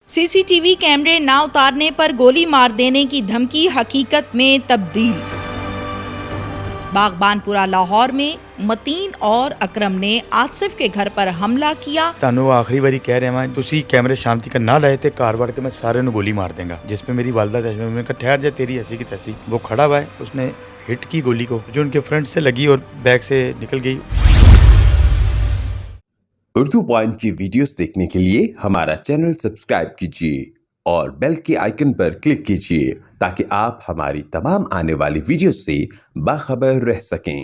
CCTV कैमरे ना उतारने पर गोली मार देने की धमकी हकीकत में तब्दील। बागबानपुरा लाहौर में मतीन और अकरम ने आसिफ के घर पर हमला किया। ਤੁਹਾਨੂੰ ਆਖਰੀ ਵਾਰੀ ਕਹਿ ਰਿਹਾ ਮੈਂ ਤੁਸੀਂ ਕੈਮਰੇ ਸ਼ਾਂਤੀ ਕਰ ਨਾ ਲਾਏ ਤੇ ਕਾਰ ਵੜ के मैं सारे ਨੂੰ गोली मार देंगा। जिसमें मेरी वालदा तशमीम ने कहा ठहर जा तेरी ऐसी की तैसी। वो खड़ा हुआ है, उसने हिट की गोली को जो उनके फ्रंट से लगी और बैक से निकल गई। उर्दू पॉइंट की वीडियोस देखने के लिए हमारा चैनल सब्सक्राइब कीजिए और बेल के आइकन पर क्लिक कीजिए ताकि आप हमारी तमाम आने वाली वीडियोस से बाखबर रह सकें।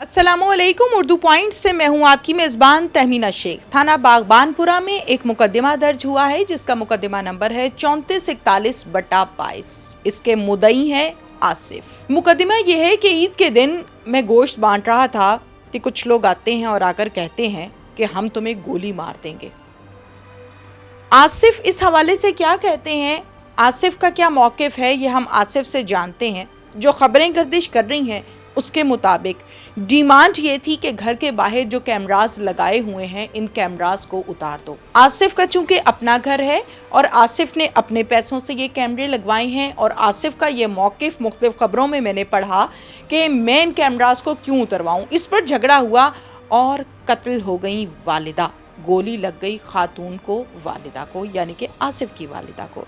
अस्सलामुअलैकुम। उर्दू पॉइंट से मैं हूं आपकी मेज़बान तहमीना शेख। थाना बागबानपुरा में एक मुकदमा दर्ज हुआ है जिसका मुकदमा नंबर है 3441/22। इसके मुद्दई है आसिफ। मुकदमा यह है कि ईद के दिन मैं गोश्त बांट रहा था कि कुछ लोग आते हैं और आकर कहते हैं कि हम तुम्हें गोली मार देंगे। आसिफ इस हवाले से क्या कहते हैं, आसिफ का क्या मौक़िफ़ है, ये हम आसिफ से जानते हैं। जो खबरें गर्दिश कर रही हैं उसके मुताबिक डिमांड ये थी कि घर के बाहर जो कैमरास लगाए हुए हैं इन कैमरास को उतार दो। आसिफ का चूंकि अपना घर है और आसिफ ने अपने पैसों से ये कैमरे लगवाए हैं और आसिफ का ये मौक़िफ़ मुख्तलिफ खबरों में मैंने पढ़ा कि मैं इन कैमरास को क्यों उतरवाऊँ। इस पर झगड़ा हुआ और कत्ल हो गई वालिदा। गोली लग गई खातून को, वालिदा को, यानी कि आसिफ की वालिदा को।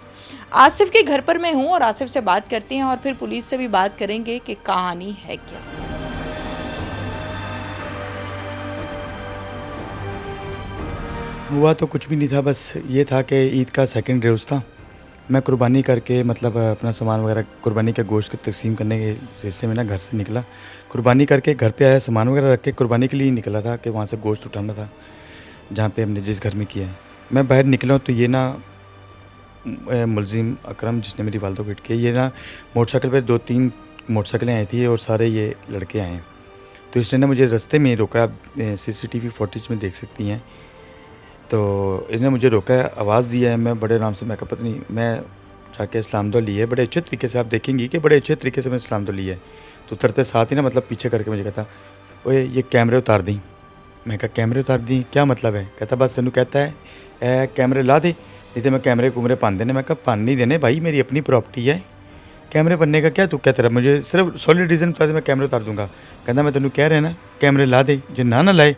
आसिफ के घर पर मैं हूँ और आसिफ से बात करते हैं और फिर पुलिस से भी बात करेंगे कि कहानी है क्या। हुआ तो कुछ भी नहीं था, बस ये था कि ईद का सेकंड रोज़ था। मैं कुर्बानी करके मतलब अपना सामान वगैरह कुर्बानी के गोश्त को तकसीम करने के सिलसिले में ना घर से निकला। कुर्बानी करके घर पे आया, सामान वगैरह रख के कुर्बानी के लिए निकला था कि वहाँ से गोश्त उठाना था जहाँ पे हमने जिस घर में किया है। मैं बाहर निकला तो ये ना मुलजिम अकरम जिसने मेरी वालदा को हिट किया, ये ना मोटरसाइकिल पे 2-3 मोटरसाइकिलें आई थी और सारे ये लड़के आए हैं। तो इसने ना मुझे रास्ते में रोका, आप सीसीटीवी फुटेज में देख सकती हैं। तो इसने मुझे रोका है, आवाज़ दिया है, मैं बड़े आराम से, मैं पता नहीं, मैं जाके इस्लाम दो ली है बड़े अच्छे तरीके से। आप देखेंगी कि बड़े अच्छे तरीके से मैं इस्लाम दो ली है। तो उतरते साथ ही ना मतलब पीछे करके मुझे कहता ओए ये कैमरे उतार दी। मैं कहा कैमरे उतार दी क्या मतलब है? कहता बस तेनू कहता है कैमरे ला दे, नहीं तो मैं कैमरे कुमरे पान देने। मैं कहा पान नहीं देने भाई, मेरी अपनी प्रॉपर्टी है, कैमरे बनने का क्या तू कहता रहा, मुझे सिर्फ सॉलिड रीज़न बता दे मैं कैमरे उतार दूँगा। कहता मैं तेनू कह रहा ना कैमरे ला दे, जो ना लाए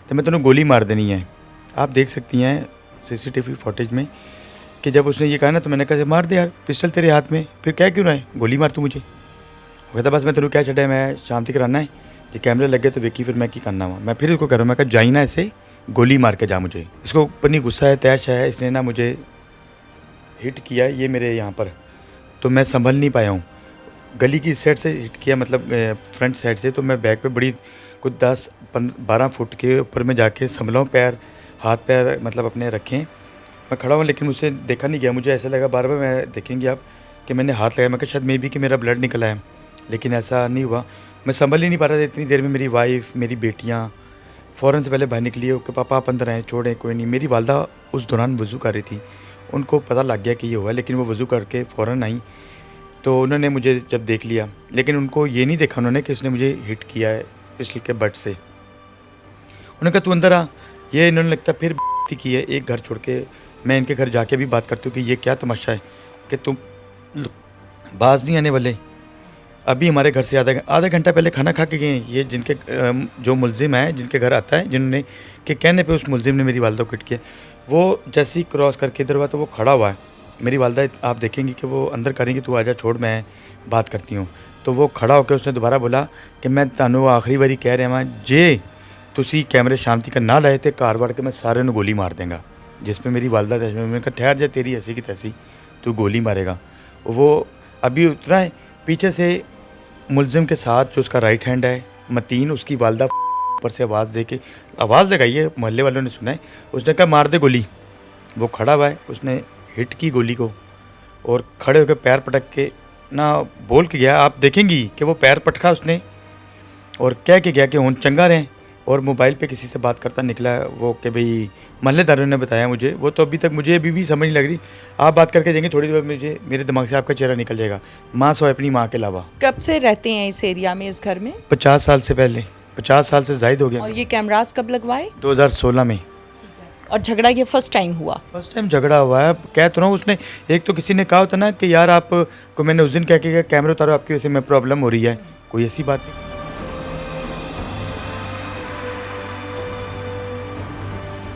तो मैं तेनू गोली मार देनी है। आप देख सकती हैं सीसीटीवी फुटेज में कि जब उसने ये कहा ना तो मैंने कहा मार दे यार, पिस्टल तेरे हाथ में, फिर क्या क्यों रहा है, गोली मार तू मुझे। वो कहता बस मैं तेनू क्या छड़ा, मैं शांति कराना है, ये कैमरे लगे तो वेखी फिर मैं की करना हुआ। मैं फिर इसको करूँ, मैं कहा जाई ना ऐसे गोली मार के जा मुझे। इसको ऊपर नहीं गुस्सा है, तैश है, इसने ना मुझे हिट किया ये मेरे यहाँ पर, तो मैं संभल नहीं पाया हूँ। गली की साइड से हिट किया, मतलब फ्रंट साइड से। तो मैं बैक पे बड़ी कुछ 10-12 फुट के ऊपर में जाके संभला हूँ, पैर हाथ पैर मतलब अपने रखें। मैं खड़ा हूँ लेकिन मुझसे देखा नहीं गया, मुझे ऐसा लगा बार बार मैं देखेंगे आप कि मैंने हाथ लगाया। मैं कहा शायद मे भी कि मेरा ब्लड निकला है, लेकिन ऐसा नहीं हुआ। मैं संभल ही नहीं पा रहा था। इतनी देर में मेरी वाइफ, मेरी बेटियाँ फ़ौरन से पहले बाहर निकली हो कि पापा आप अंदर आए, छोड़ें कोई नहीं। मेरी वालदा उस दौरान वज़ू कर रही थी, उनको पता लग गया कि ये हुआ, लेकिन वो वज़ू करके फ़ौरन आई। तो उन्होंने मुझे जब देख लिया, लेकिन उनको ये नहीं देखा उन्होंने कि उसने मुझे हिट किया है पिस्टल के बट से। उन्होंने कहा तू अंदर आ। ये इन्होंने लगता फिर की है, एक घर छोड़ के मैं इनके घर जाके भी बात करती हूँ कि ये क्या तमाशा है कि तुम बाज नहीं आने वाले। अभी हमारे घर से आधा घंटा पहले खाना खा के गए हैं ये, जिनके जो मुलजिम है जिनके घर आता है, जिन्होंने के कहने पे उस मुलजिम ने मेरी वालदा को हिट किया। वो जैसे ही क्रॉस करके इधर हुआ तो वो खड़ा हुआ है। मेरी वालदा आप देखेंगी कि वो अंदर करेंगी, तू आजा छोड़ मैं बात करती हूँ। तो वो खड़ा होकर उसने दोबारा बोला कि मैं तुहानू आखिरी बारी कह रहा मैं, जे तुसी कैमरे शांति का ना लाए तो कार वड़ के मैं सारे नू गोली मार देंगा। जिसमें मेरी वालदा तशमीम ने कहा ठहर जा तेरी ऐसी की तैसी, तू गोली मारेगा। वो अभी उतरा है, पीछे से मुलजिम के साथ जो उसका राइट हैंड है मतीन, उसकी वालदा ऊपर से आवाज़ दे के आवाज़ लगाई है, मोहल्ले वालों ने सुना है। उसने कहा मार दे गोली। वो खड़ा हुआ है, उसने हिट की गोली को और खड़े होकर पैर पटक के ना बोल के गया। आप देखेंगी कि वो पैर पटका उसने और कह के गया कि हुन चंगा रहें। और मोबाइल पे किसी से बात करता निकला वो कि भाई महल्लेदारों ने बताया मुझे। वो तो अभी तक मुझे अभी भी समझ नहीं लग रही। आप बात करके देंगे थोड़ी देर मुझे मेरे दिमाग से आपका चेहरा निकल जाएगा। माँ सो अपनी माँ के अलावा। कब से रहते हैं इस एरिया में, इस घर में? 50 साल से पहले, 50 साल से ज़ायद हो गया। और ये कैमरास कब लगवाए? 2016 में। और झगड़ा ये फर्स्ट टाइम हुआ? फर्स्ट टाइम झगड़ा हुआ है। कह तो रहा हूँ, उसने एक तो किसी ने कहा होता ना कि यार आपको मैंने उस दिन कह के कैमरा उतारो, आपकी वजह से मैं प्रॉब्लम हो रही है, कोई ऐसी बात नहीं।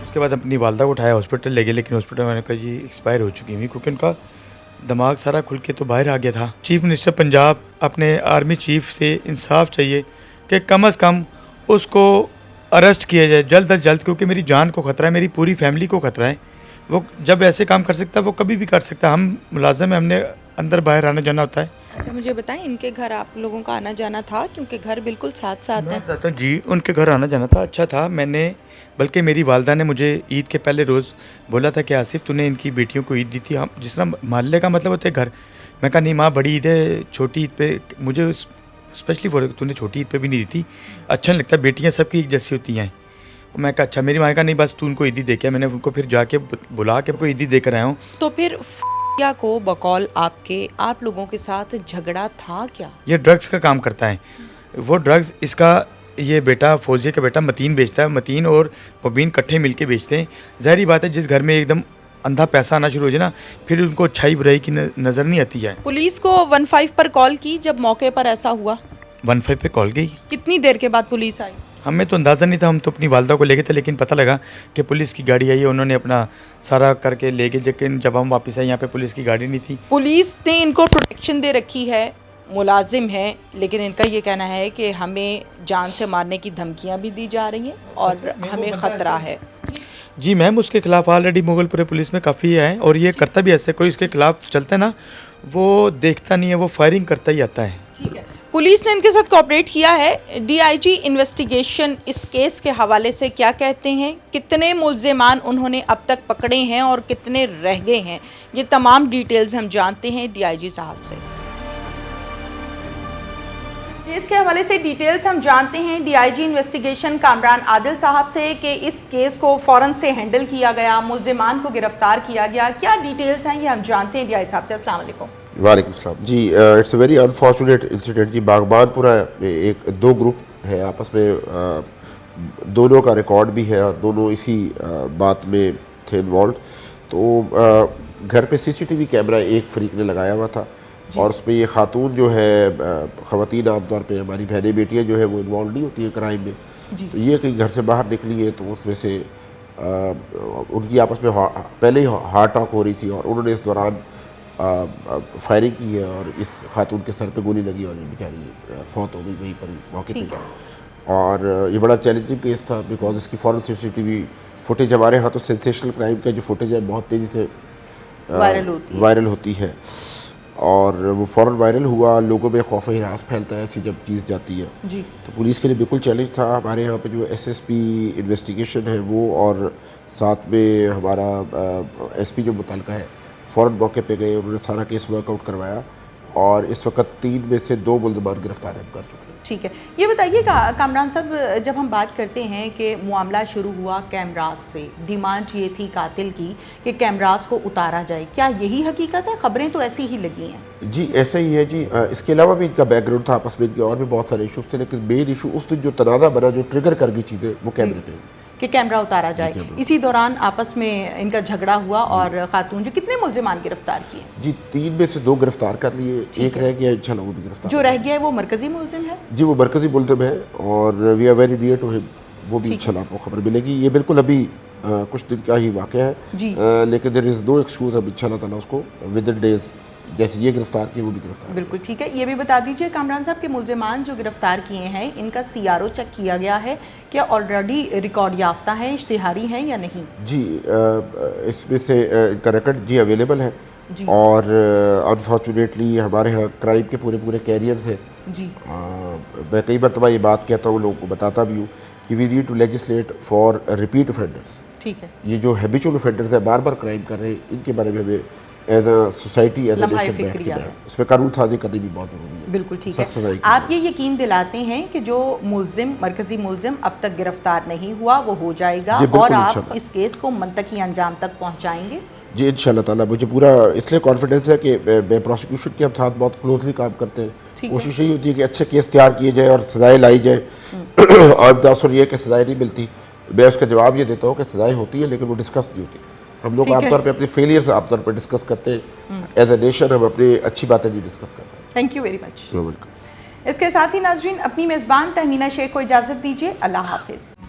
उसके बाद अपनी वालदा को उठाया, हॉस्पिटल ले गए, लेकिन हॉस्पिटल मैंने कहा जी एक्सपायर हो चुकी हुई, क्योंकि उनका दिमाग सारा खुल के तो बाहर आ गया था। चीफ मिनिस्टर पंजाब अपने आर्मी चीफ से इंसाफ चाहिए कि कम से कम उसको अरेस्ट किया जाए जल्द अज जल्द, क्योंकि मेरी जान को ख़तरा है, मेरी पूरी फैमिली को ख़तरा है। वो जब ऐसे काम कर सकता है वो कभी भी कर सकता है। हम मुलाजिम हैं, हमने अंदर बाहर आना जाना होता है। अच्छा मुझे बताएं, इनके घर आप लोगों का आना जाना था, क्योंकि घर बिल्कुल साथ साथ मैं है? बताता हूँ जी, उनके घर आना जाना था, अच्छा था। बल्कि मेरी वालदा ने मुझे ईद के पहले रोज़ बोला था कि आसिफ तूने इनकी बेटियों को ईद दी थी। हम जिस तरह मोहल्ले का मतलब होता है घर, मैं कहा नहीं माँ, बड़ी ईद है, छोटी ईद पे मुझे स्पेशली वो तूने छोटी ईद पे भी नहीं दी थी, अच्छा नहीं लगता, बेटियाँ सबकी एक जैसी होती हैं। मैं कहा अच्छा। मेरी माँ का नहीं, बस तू उनको ईदी दे के। मैंने उनको फिर जाके बुला के उनको ईदी दे कर आया हूँ। तो फिर क्या को बकौल आपके आप लोगों के साथ झगड़ा था क्या? ये ड्रग्स का काम करता है, वो ड्रग्स इसका ये बेटा फौजिया का बेटा मतीन बेचता है। मतीन और मुबीन इकट्ठे मिलके बेचते हैं। ज़ाहिर बात है, जिस घर में एकदम अंधा पैसा आना शुरू हो जाए ना, फिर उनको अच्छाई बुराई की नज़र नहीं आती है। पुलिस को 15 पर कॉल की जब मौके पर ऐसा हुआ? 15 पे कॉल गई। कितनी देर के बाद पुलिस आई? हमें तो अंदाज़ा नहीं था, हम तो अपनी वालदा को ले गए थे, लेकिन पता लगा कि पुलिस की गाड़ी आई है, उन्होंने अपना सारा करके ले गए। लेकिन जब हम वापस आए यहाँ पे पुलिस की गाड़ी नहीं थी। पुलिस ने इनको प्रोटेक्शन दे रखी है, मुलाजिम है, लेकिन इनका ये कहना है कि हमें जान से मारने की धमकियां भी दी जा रही हैं और हमें ख़तरा है। जी मैम, उसके खिलाफ ऑलरेडी मुगलपुरे पुलिस में काफ़ी है, और ये करता भी ऐसे, कोई उसके खिलाफ चलता है ना, वो देखता नहीं है, वो फायरिंग करता ही आता है। ठीक है, पुलिस ने इनके साथ कोऑपरेट किया है। डीआईजी इन्वेस्टिगेशन इस केस के हवाले से क्या कहते हैं, कितने मुल्जिमान उन्होंने अब तक पकड़े हैं और कितने रह गए हैं, ये तमाम डिटेल्स हम जानते हैं डीआईजी साहब से। केस के हवाले से डिटेल्स हम जानते हैं डीआईजी इन्वेस्टिगेशन कामरान आदिल साहब से कि इस केस को फ़ौरन से हैंडल किया गया, मुल्जिमान को गिरफ्तार किया गया, क्या डिटेल्स हैं ये हम जानते हैं डीआईजी साहब से। अस्सलाम वालेकुम। वालेकुम सलाम जी। It's a very unfortunate incident जी। बागबानपुरा दो ग्रुप है आपस में, दोनों का रिकॉर्ड भी है और दोनों इसी बात में थे इन्वॉल्व। तो घर पे सीसीटीवी कैमरा एक फरीक ने लगाया हुआ था, और उसमें ये खातून जो है, ख़वातीन आमतौर पे हमारी बहनें बेटियाँ जो है वो इन्वॉल्व नहीं होती हैं क्राइम में। तो ये कहीं घर से बाहर निकली है, तो उसमें से उनकी आपस में पहले ही हार्ट टॉक हो रही थी, और उन्होंने इस दौरान फायरिंग की है, और इस खातून के सर पे गोली लगी और ये बेचारी फौत हो गई वहीं पर मौके पे। और ये बड़ा चैलेंजिंग केस था, बिकॉज इसकी फ़ौरन सीसीटीवी फुटेज हमारे यहाँ तो सेंसेशनल क्राइम का जो फुटेज है बहुत तेज़ी से वायरल होती है, और वो फ़ौरन वायरल हुआ। लोगों में खौफ हिरास फैलता है ऐसी जब चीज़ जाती है जी। तो पुलिस के लिए बिल्कुल चैलेंज था। हमारे यहाँ पे जो एसएसपी इन्वेस्टिगेशन है वो, और साथ में हमारा एसपी जो मुतल्लिका है, फ़ौरन मौके पे गए, उन्होंने सारा केस वर्कआउट करवाया, और इस वक्त 3 में से 2 मुल्ज़िमान गिरफ्तार हम कर चुके हैं। ठीक है, ये बताइएगा कामरान साहब, जब हम बात करते हैं कि मामला शुरू हुआ कैमराज से, डिमांड ये थी कातिल की कि कैमराज को उतारा जाए, क्या यही हकीकत है? खबरें तो ऐसी ही लगी हैं। जी ऐसा ही है जी। इसके अलावा भी इनका बैकग्राउंड था, आपस में इनके और भी बहुत सारे इशूज़ थे, लेकिन मेन इशू उस दिन जो तनाज़ा बना, जो ट्रिगर कर गई चीज़ें, वो कैमरे पे कि कैमरा उतारा जाए। इसी दौरान आपस में इनका झगड़ा हुआ और खातून जो, कितने मुल्जिमान गिरफ्तार किए? जी 3 में से 2 गिरफ्तार कर लिए, एक रह गया, इंशाल्लाह वो भी गिरफ्तार। जो रह गया है वो मरकजी मुल्जिम है? जी वो मरकजी मुल्जिम है, और we are very dear to him, वो भी इंशाल्लाह आपको खबर मिलेगी। ये बिल्कुल अभी कुछ दिन का ही वाक़या है, लेकिन देयर इज़ नो एक्सक्यूज़, अब इंशाल्लाह ताला उसको विद इन डेज जैसे ये गिरफ्तार किए वो भी गिरफ्तार। बिल्कुल ठीक है। ये भी बता दीजिए कामरान साहब के मुल्जिमान जो गिरफ्तार किए हैं, इनका सीआरओ चेक किया गया है, क्या ऑलरेडी रिकॉर्ड याफ्ता हैं, इश्तिहारी हैं या नहीं? जी इसमें से इनका रिकॉर्ड जी अवेलेबल है, और अनफॉर्चुनेटली हमारे यहाँ क्राइम के पूरे कैरियर्स हैं जी। मैं कई मरतबा ये बात कहता हूँ, लोगों को बताता भी हूँ कि we need to legislate for repeat offenders. ठीक है, ये जो हैबिचुअल ऑफेंडर्स है, बार बार क्राइम कर रहे हैं, इनके बारे में हमें as a society, as a nation बैठ के इसमें कानून साजी करनी भी बहुत जरूरी है। बिल्कुल ठीक है। आप ये यकीन दिलाते हैं कि जो मुल्जिम, मरकजी मुल्जिम अब तक गिरफ्तार नहीं हुआ, वो हो जाएगा, और आप इस केस को मंतकी अंजाम तक पहुंचाएंगे? जी इंशाल्लाह ताला। मुझे पूरा इसलिए कॉन्फिडेंस है कि मैं प्रोसिक्यूशन के साथ बहुत क्लोजली काम करते हैं। कोशिश यही होती है कि अच्छे केस तैयार किए जाए और सजाएं लाई जाए। आमतौर ये कि सजाएं नहीं मिलती, मैं उसका जवाब ये देता हूँ कि सज़ाएँ होती हैं लेकिन वो डिस्कस नहीं होती। हम लोग ठीक है। आमतौर पे अपने फेलियर्स आमतौर पर डिस्कस करते हैं, एज ए नेशन हम अपनी अच्छी बातें नहीं डिस्कस करते। Thank you very much. Welcome. इसके साथ ही नाजरीन अपनी मेज़बान तहमीना शेख को इजाज़त दीजिए। अल्लाह हाफिज़।